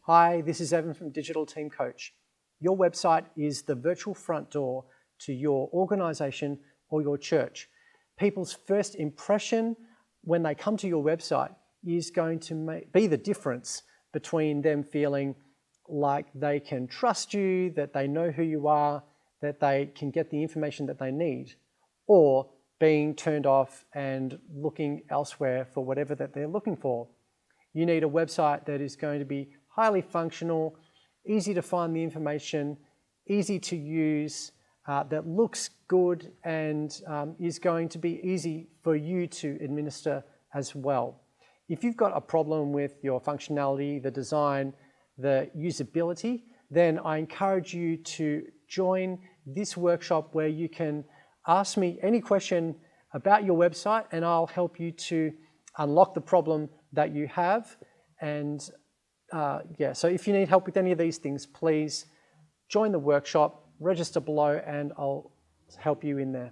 Hi, this is Evan from Digital Team Coach. Your website is the virtual front door to your organization or your church. People's first impression when they come to your website is going to be the difference between them feeling like they can trust you, that they know who you are, that they can get the information that they need, or being turned off and looking elsewhere for whatever that they're looking for. You need a website that is going to be highly functional, easy to find the information, easy to use, that looks good and is going to be easy for you to administer as well. If you've got a problem with your functionality, the design, the usability, then I encourage you to join this workshop where you can ask me any question about your website and I'll help you to unlock the problem that you have. And so if you need help with any of these things, please join the workshop, register below, and I'll help you in there.